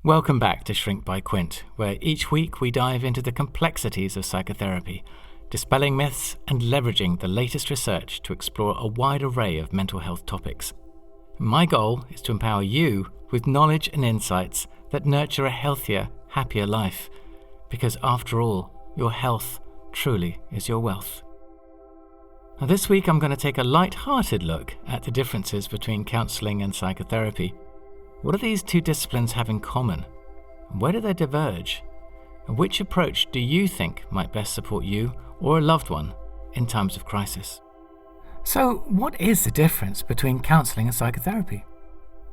Welcome back to Shrink by Quint, where each week we dive into the complexities of psychotherapy, dispelling myths and leveraging the latest research to explore a wide array of mental health topics. My goal is to empower you with knowledge and insights that nurture a healthier, happier life, because after all, your health truly is your wealth. Now this week I'm going to take a light-hearted look at the differences between counselling and psychotherapy. What do these two disciplines have in common? Where do they diverge? And which approach do you think might best support you or a loved one in times of crisis? So, what is the difference between counselling and psychotherapy?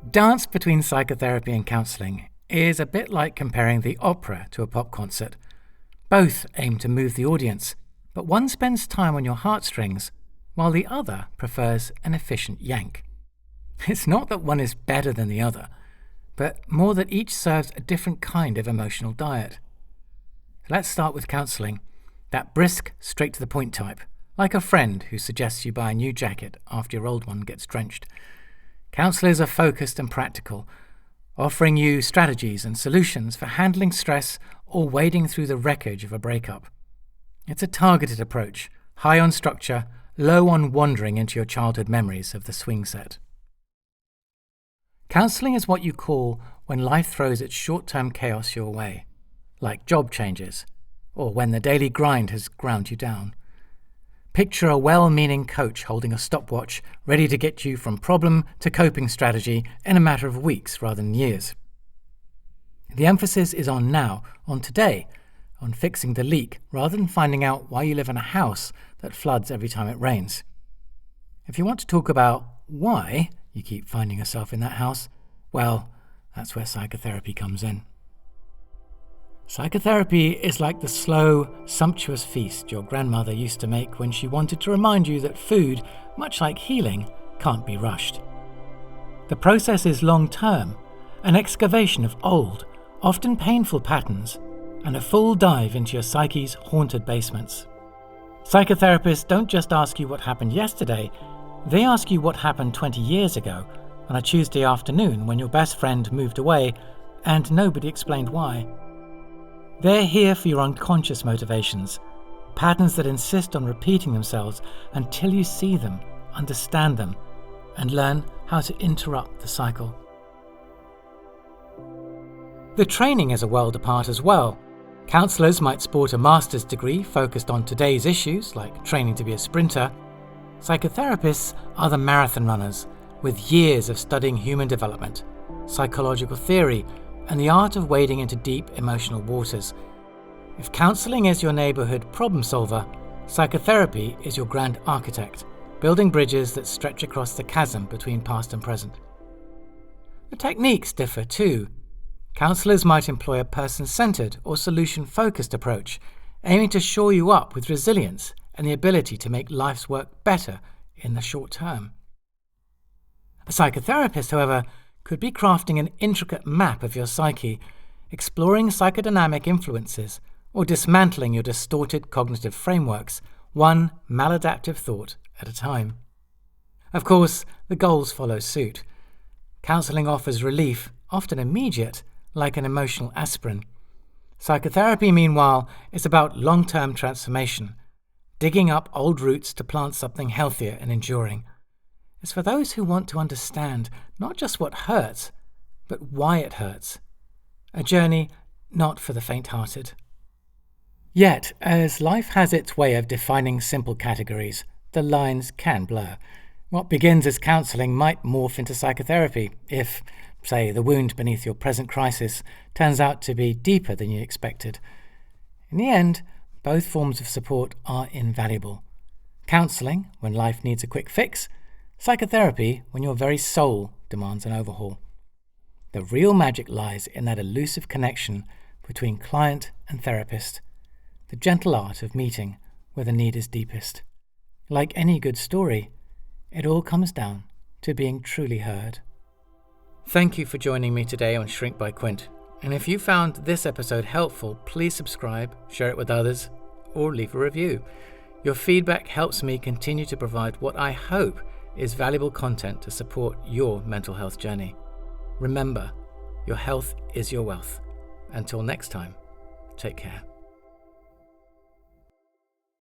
Dance between psychotherapy and counselling is a bit like comparing the opera to a pop concert. Both aim to move the audience, but one spends time on your heartstrings, while the other prefers an efficient yank. It's not that one is better than the other, but more that each serves a different kind of emotional diet. Let's start with counselling, that brisk, straight-to-the-point type, like a friend who suggests you buy a new jacket after your old one gets drenched. Counsellors are focused and practical, offering you strategies and solutions for handling stress or wading through the wreckage of a breakup. It's a targeted approach, high on structure, low on wandering into your childhood memories of the swing set. Counselling is what you call when life throws its short-term chaos your way, like job changes, or when the daily grind has ground you down. Picture a well-meaning coach holding a stopwatch, ready to get you from problem to coping strategy in a matter of weeks rather than years. The emphasis is on now, on today, on fixing the leak rather than finding out why you live in a house that floods every time it rains. If you want to talk about why you keep finding yourself in that house, well, that's where psychotherapy comes in. Psychotherapy is like the slow, sumptuous feast your grandmother used to make when she wanted to remind you that food, much like healing, can't be rushed. The process is long-term, an excavation of old, often painful patterns, and a full dive into your psyche's haunted basements. Psychotherapists don't just ask you what happened yesterday, they ask you what happened 20 years ago on a Tuesday afternoon when your best friend moved away and nobody explained why. They're here for your unconscious motivations, patterns that insist on repeating themselves until you see them, understand them, and learn how to interrupt the cycle. The training is a world apart as well. Counsellors might sport a master's degree focused on today's issues, like training to be a sprinter. Psychotherapists are the marathon runners, with years of studying human development, psychological theory, and the art of wading into deep emotional waters. If counselling is your neighbourhood problem solver, psychotherapy is your grand architect, building bridges that stretch across the chasm between past and present. The techniques differ too. Counsellors might employ a person-centred or solution-focused approach, aiming to shore you up with resilience and the ability to make life's work better in the short term. A psychotherapist, however, could be crafting an intricate map of your psyche, exploring psychodynamic influences, or dismantling your distorted cognitive frameworks, one maladaptive thought at a time. Of course, the goals follow suit. Counselling offers relief, often immediate, like an emotional aspirin. Psychotherapy, meanwhile, is about long-term transformation, digging up old roots to plant something healthier and enduring. It's for those who want to understand not just what hurts, but why it hurts. A journey not for the faint-hearted. Yet, as life has its way of defining simple categories, the lines can blur. What begins as counselling might morph into psychotherapy if, say, the wound beneath your present crisis turns out to be deeper than you expected. In the end, both forms of support are invaluable. Counselling, when life needs a quick fix, psychotherapy, when your very soul demands an overhaul. The real magic lies in that elusive connection between client and therapist, the gentle art of meeting where the need is deepest. Like any good story, it all comes down to being truly heard. Thank you for joining me today on Shrink by Quint. And if you found this episode helpful, please subscribe, share it with others, or leave a review. Your feedback helps me continue to provide what I hope is valuable content to support your mental health journey. Remember, Your health is your wealth. Until next time, take care.